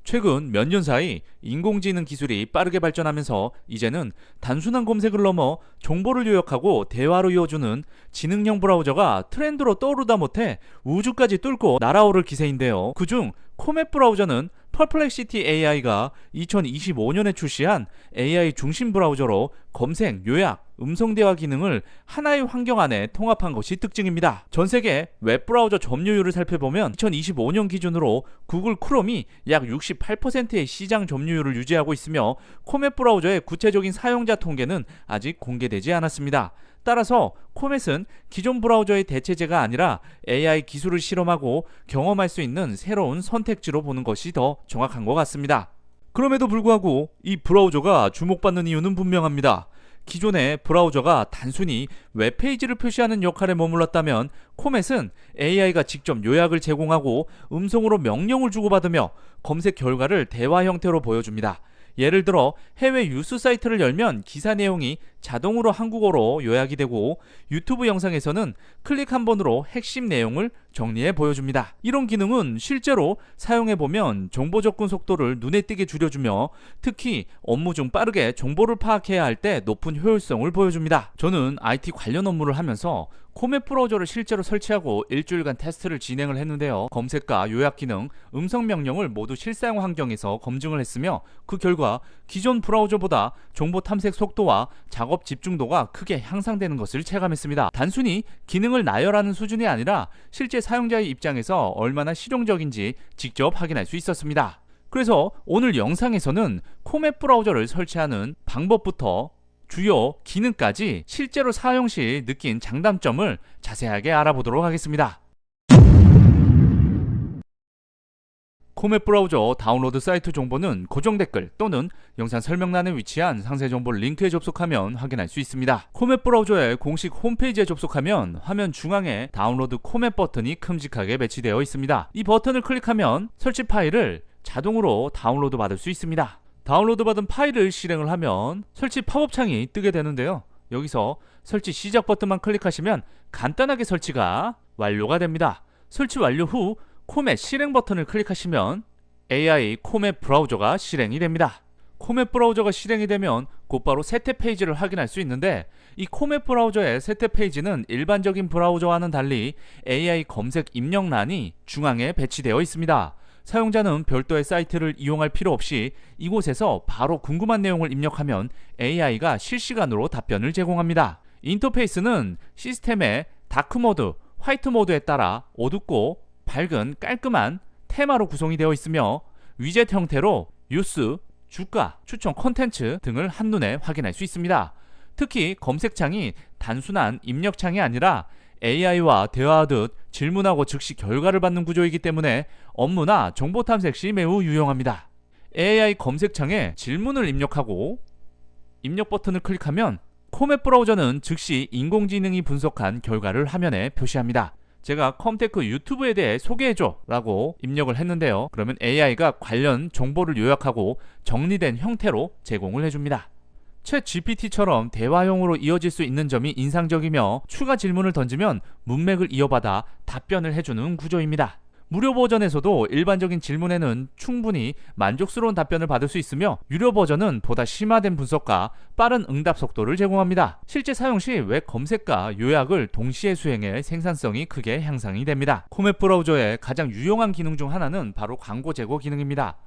최근 몇 년 사이 인공지능 기술이 빠르게 발전하면서 이제는 단순한 검색을 넘어 정보를 요약하고 대화로 이어주는 지능형 브라우저가 트렌드로 떠오르다 못해 우주까지 뚫고 날아오를 기세인데요. 그중 코멧 브라우저는 퍼플렉시티 AI가 2025년에 출시한 AI 중심 브라우저로 검색, 요약, 음성대화 기능을 하나의 환경 안에 통합한 것이 특징입니다. 전세계 웹브라우저 점유율을 살펴보면 2025년 기준으로 구글 크롬이 약 68%의 시장 점유율을 유지하고 있으며 코멧 브라우저의 구체적인 사용자 통계는 아직 공개되지 않았습니다. 따라서 코멧은 기존 브라우저의 대체제가 아니라 AI 기술을 실험하고 경험할 수 있는 새로운 선택지로 보는 것이 더 정확한 것 같습니다. 그럼에도 불구하고 이 브라우저가 주목받는 이유는 분명합니다. 기존의 브라우저가 단순히 웹페이지를 표시하는 역할에 머물렀다면 코멧은 AI가 직접 요약을 제공하고 음성으로 명령을 주고받으며 검색 결과를 대화 형태로 보여줍니다. 예를 들어 해외 뉴스 사이트를 열면 기사 내용이 자동으로 한국어로 요약이 되고 유튜브 영상에서는 클릭 한 번으로 핵심 내용을 정리해 보여줍니다. 이런 기능은 실제로 사용해보면 정보 접근 속도를 눈에 띄게 줄여주며 특히 업무 중 빠르게 정보를 파악해야 할 때 높은 효율성을 보여줍니다. 저는 IT 관련 업무를 하면서 코멧 브라우저를 실제로 설치하고 일주일간 테스트를 진행을 했는데요. 검색과 요약 기능, 음성 명령을 모두 실사용 환경에서 검증을 했으며 그 결과 기존 브라우저보다 정보 탐색 속도와 작업 집중도가 크게 향상되는 것을 체감했습니다. 단순히 기능을 나열하는 수준이 아니라 실제 사용자의 입장에서 얼마나 실용적인지 직접 확인할 수 있었습니다. 그래서 오늘 영상에서는 코멧 브라우저를 설치하는 방법부터 주요 기능까지 실제로 사용 시 느낀 장단점을 자세하게 알아보도록 하겠습니다. 코멧 브라우저 다운로드 사이트 정보는 고정 댓글 또는 영상 설명란에 위치한 상세 정보 링크에 접속하면 확인할 수 있습니다. 코멧 브라우저의 공식 홈페이지에 접속하면 화면 중앙에 다운로드 코멧 버튼이 큼직하게 배치되어 있습니다. 이 버튼을 클릭하면 설치 파일을 자동으로 다운로드 받을 수 있습니다. 다운로드 받은 파일을 실행을 하면 설치 팝업 창이 뜨게 되는데요. 여기서 설치 시작 버튼만 클릭하시면 간단하게 설치가 완료가 됩니다. 설치 완료 후 코멧 실행 버튼을 클릭하시면 AI 코멧 브라우저가 실행이 됩니다. 코멧 브라우저가 실행이 되면 곧바로 세태 페이지를 확인할 수 있는데 이 코멧 브라우저의 세태 페이지는 일반적인 브라우저와는 달리 AI 검색 입력란이 중앙에 배치되어 있습니다. 사용자는 별도의 사이트를 이용할 필요 없이 이곳에서 바로 궁금한 내용을 입력하면 AI가 실시간으로 답변을 제공합니다. 인터페이스는 시스템의 다크 모드, 화이트 모드에 따라 어둡고 밝은 깔끔한 테마로 구성이 되어 있으며 위젯 형태로 뉴스, 주가, 추천 콘텐츠 등을 한눈에 확인할 수 있습니다. 특히 검색창이 단순한 입력창이 아니라 AI와 대화하듯 질문하고 즉시 결과를 받는 구조이기 때문에 업무나 정보 탐색 시 매우 유용합니다. AI 검색창에 질문을 입력하고 입력 버튼을 클릭하면 코멧 브라우저는 즉시 인공지능이 분석한 결과를 화면에 표시합니다. 제가 컴테크 유튜브에 대해 소개해줘 라고 입력을 했는데요. 그러면 AI가 관련 정보를 요약하고 정리된 형태로 제공을 해줍니다. 챗 GPT처럼 대화형으로 이어질 수 있는 점이 인상적이며 추가 질문을 던지면 문맥을 이어받아 답변을 해주는 구조입니다. 무료 버전에서도 일반적인 질문에는 충분히 만족스러운 답변을 받을 수 있으며 유료 버전은 보다 심화된 분석과 빠른 응답 속도를 제공합니다. 실제 사용 시 웹 검색과 요약을 동시에 수행해 생산성이 크게 향상이 됩니다. 코멧 브라우저의 가장 유용한 기능 중 하나는 바로 광고 제거 기능입니다.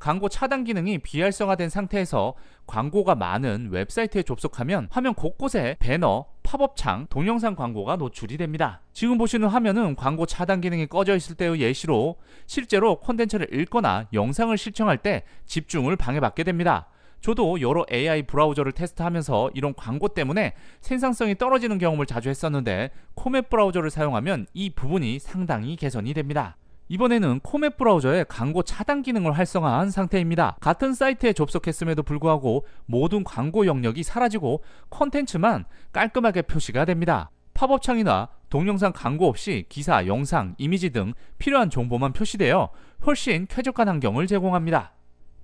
광고 차단 기능이 비활성화된 상태에서 광고가 많은 웹사이트에 접속하면 화면 곳곳에 배너, 팝업창, 동영상 광고가 노출이 됩니다. 지금 보시는 화면은 광고 차단 기능이 꺼져 있을 때의 예시로 실제로 콘텐츠를 읽거나 영상을 시청할 때 집중을 방해받게 됩니다. 저도 여러 AI 브라우저를 테스트하면서 이런 광고 때문에 생산성이 떨어지는 경험을 자주 했었는데 코멧 브라우저를 사용하면 이 부분이 상당히 개선이 됩니다. 이번에는 코멧 브라우저의 광고 차단 기능을 활성화한 상태입니다. 같은 사이트에 접속했음에도 불구하고 모든 광고 영역이 사라지고 콘텐츠만 깔끔하게 표시가 됩니다. 팝업 창이나 동영상 광고 없이 기사, 영상, 이미지 등 필요한 정보만 표시되어 훨씬 쾌적한 환경을 제공합니다.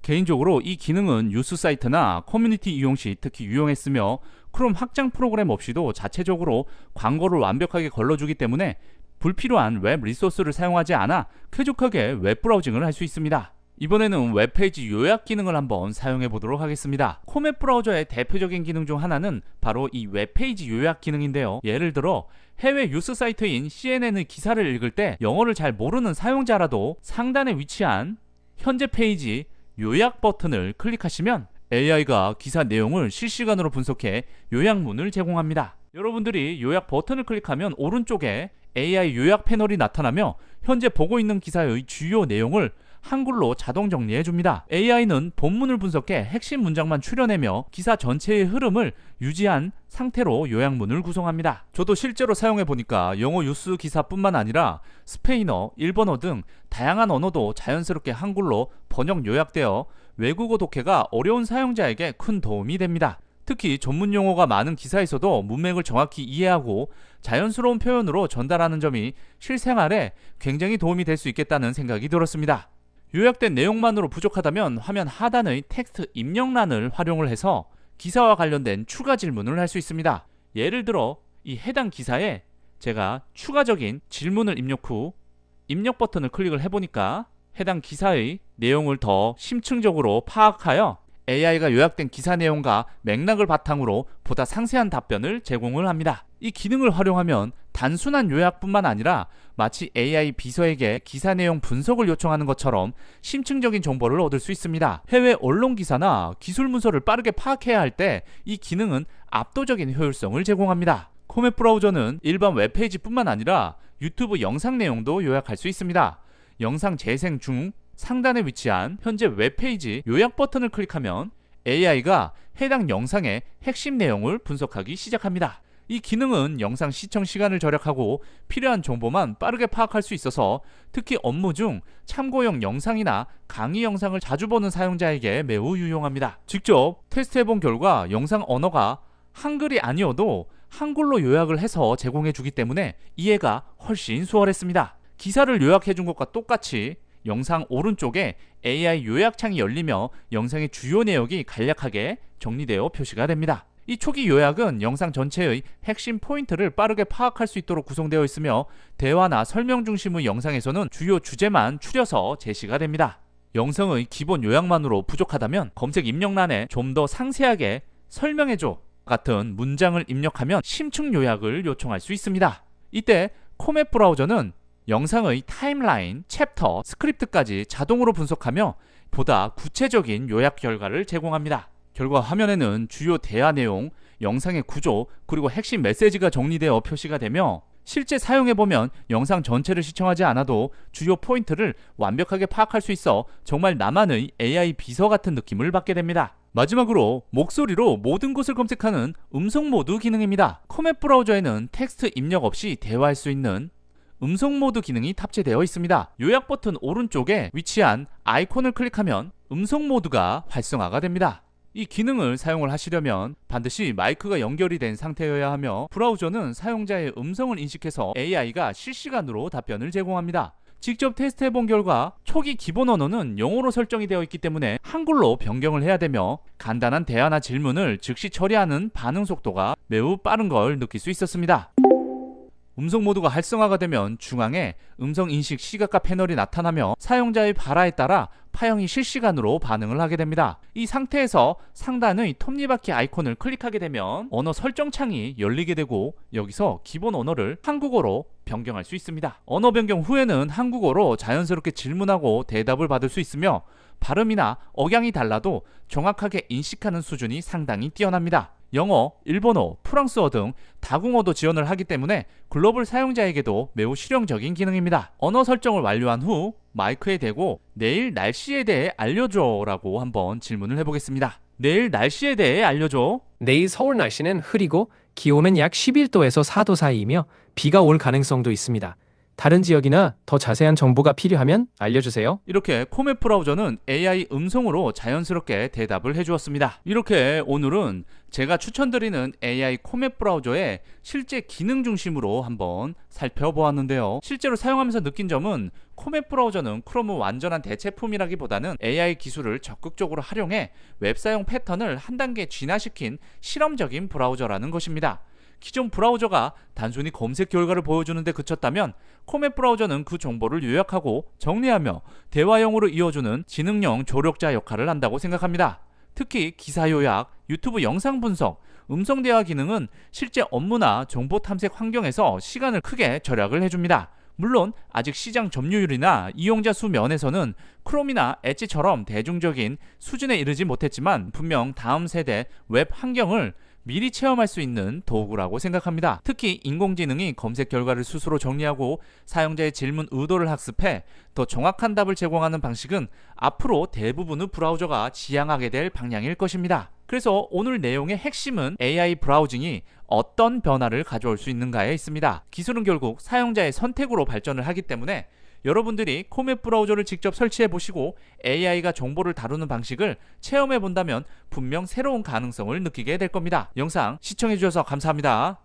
개인적으로 이 기능은 뉴스 사이트나 커뮤니티 이용 시 특히 유용했으며 크롬 확장 프로그램 없이도 자체적으로 광고를 완벽하게 걸러주기 때문에 불필요한 웹 리소스를 사용하지 않아 쾌적하게 웹 브라우징을 할 수 있습니다. 이번에는 웹페이지 요약 기능을 한번 사용해 보도록 하겠습니다. 코멧 브라우저의 대표적인 기능 중 하나는 바로 이 웹페이지 요약 기능인데요. 예를 들어 해외 뉴스 사이트인 CNN의 기사를 읽을 때 영어를 잘 모르는 사용자라도 상단에 위치한 현재 페이지 요약 버튼을 클릭하시면 AI가 기사 내용을 실시간으로 분석해 요약문을 제공합니다. 여러분들이 요약 버튼을 클릭하면 오른쪽에 AI 요약 패널이 나타나며 현재 보고 있는 기사의 주요 내용을 한글로 자동 정리해줍니다. AI는 본문을 분석해 핵심 문장만 추려내며 기사 전체의 흐름을 유지한 상태로 요약문을 구성합니다. 저도 실제로 사용해보니까 영어 뉴스 기사뿐만 아니라 스페인어, 일본어 등 다양한 언어도 자연스럽게 한글로 번역 요약되어 외국어 독해가 어려운 사용자에게 큰 도움이 됩니다. 특히 전문 용어가 많은 기사에서도 문맥을 정확히 이해하고 자연스러운 표현으로 전달하는 점이 실생활에 굉장히 도움이 될 수 있겠다는 생각이 들었습니다. 요약된 내용만으로 부족하다면 화면 하단의 텍스트 입력란을 활용을 해서 기사와 관련된 추가 질문을 할 수 있습니다. 예를 들어 이 해당 기사에 제가 추가적인 질문을 입력 후 입력 버튼을 클릭을 해보니까 해당 기사의 내용을 더 심층적으로 파악하여 AI가 요약된 기사 내용과 맥락을 바탕으로 보다 상세한 답변을 제공을 합니다. 이 기능을 활용하면 단순한 요약뿐만 아니라 마치 AI 비서에게 기사 내용 분석을 요청하는 것처럼 심층적인 정보를 얻을 수 있습니다. 해외 언론 기사나 기술 문서를 빠르게 파악해야 할 때 이 기능은 압도적인 효율성을 제공합니다. 코멧 브라우저는 일반 웹페이지뿐만 아니라 유튜브 영상 내용도 요약할 수 있습니다. 영상 재생 중 상단에 위치한 현재 웹페이지 요약 버튼을 클릭하면 AI가 해당 영상의 핵심 내용을 분석하기 시작합니다. 이 기능은 영상 시청 시간을 절약하고 필요한 정보만 빠르게 파악할 수 있어서 특히 업무 중 참고용 영상이나 강의 영상을 자주 보는 사용자에게 매우 유용합니다. 직접 테스트해본 결과 영상 언어가 한글이 아니어도 한글로 요약을 해서 제공해주기 때문에 이해가 훨씬 수월했습니다. 기사를 요약해준 것과 똑같이 영상 오른쪽에 AI 요약창이 열리며 영상의 주요 내용이 간략하게 정리되어 표시가 됩니다. 이 초기 요약은 영상 전체의 핵심 포인트를 빠르게 파악할 수 있도록 구성되어 있으며 대화나 설명 중심의 영상에서는 주요 주제만 추려서 제시가 됩니다. 영상의 기본 요약만으로 부족하다면 검색 입력란에 좀 더 상세하게 설명해줘 같은 문장을 입력하면 심층 요약을 요청할 수 있습니다. 이때 코멧 브라우저는 영상의 타임라인, 챕터, 스크립트까지 자동으로 분석하며 보다 구체적인 요약 결과를 제공합니다. 결과 화면에는 주요 대화 내용, 영상의 구조, 그리고 핵심 메시지가 정리되어 표시가 되며 실제 사용해보면 영상 전체를 시청하지 않아도 주요 포인트를 완벽하게 파악할 수 있어 정말 나만의 AI 비서 같은 느낌을 받게 됩니다. 마지막으로 목소리로 모든 것을 검색하는 음성 모드 기능입니다. 코멧 브라우저에는 텍스트 입력 없이 대화할 수 있는 음성 모드 기능이 탑재되어 있습니다. 요약 버튼 오른쪽에 위치한 아이콘을 클릭하면 음성 모드가 활성화가 됩니다. 이 기능을 사용을 하시려면 반드시 마이크가 연결이 된 상태여야 하며 브라우저는 사용자의 음성을 인식해서 AI가 실시간으로 답변을 제공합니다. 직접 테스트해본 결과 초기 기본 언어는 영어로 설정이 되어 있기 때문에 한글로 변경을 해야 되며 간단한 대화나 질문을 즉시 처리하는 반응 속도가 매우 빠른 걸 느낄 수 있었습니다. 음성 모드가 활성화가 되면 중앙에 음성 인식 시각화 패널이 나타나며 사용자의 발화에 따라 파형이 실시간으로 반응을 하게 됩니다. 이 상태에서 상단의 톱니바퀴 아이콘을 클릭하게 되면 언어 설정 창이 열리게 되고 여기서 기본 언어를 한국어로 변경할 수 있습니다. 언어 변경 후에는 한국어로 자연스럽게 질문하고 대답을 받을 수 있으며 발음이나 억양이 달라도 정확하게 인식하는 수준이 상당히 뛰어납니다. 영어, 일본어, 프랑스어 등 다국어도 지원을 하기 때문에 글로벌 사용자에게도 매우 실용적인 기능입니다. 언어 설정을 완료한 후 마이크에 대고 내일 날씨에 대해 알려줘 라고 한번 질문을 해보겠습니다. 내일 날씨에 대해 알려줘. 내일 서울 날씨는 흐리고 기온은 약 11도에서 4도 사이이며 비가 올 가능성도 있습니다. 다른 지역이나 더 자세한 정보가 필요하면 알려주세요. 이렇게 코멧 브라우저는 AI 음성으로 자연스럽게 대답을 해주었습니다. 이렇게 오늘은 제가 추천드리는 AI 코멧 브라우저의 실제 기능 중심으로 한번 살펴보았는데요. 실제로 사용하면서 느낀 점은 코멧 브라우저는 크롬의 완전한 대체품이라기보다는 AI 기술을 적극적으로 활용해 웹사용 패턴을 한 단계 진화시킨 실험적인 브라우저라는 것입니다. 기존 브라우저가 단순히 검색 결과를 보여주는 데 그쳤다면 코멧 브라우저는 그 정보를 요약하고 정리하며 대화형으로 이어주는 지능형 조력자 역할을 한다고 생각합니다. 특히 기사 요약, 유튜브 영상 분석, 음성 대화 기능은 실제 업무나 정보 탐색 환경에서 시간을 크게 절약을 해줍니다. 물론 아직 시장 점유율이나 이용자 수 면에서는 크롬이나 엣지처럼 대중적인 수준에 이르지 못했지만 분명 다음 세대 웹 환경을 미리 체험할 수 있는 도구라고 생각합니다. 특히 인공지능이 검색 결과를 스스로 정리하고 사용자의 질문 의도를 학습해 더 정확한 답을 제공하는 방식은 앞으로 대부분의 브라우저가 지향하게 될 방향일 것입니다. 그래서 오늘 내용의 핵심은 AI 브라우징이 어떤 변화를 가져올 수 있는가에 있습니다. 기술은 결국 사용자의 선택으로 발전을 하기 때문에 여러분들이 코멧 브라우저를 직접 설치해 보시고 AI가 정보를 다루는 방식을 체험해 본다면 분명 새로운 가능성을 느끼게 될 겁니다. 영상 시청해 주셔서 감사합니다.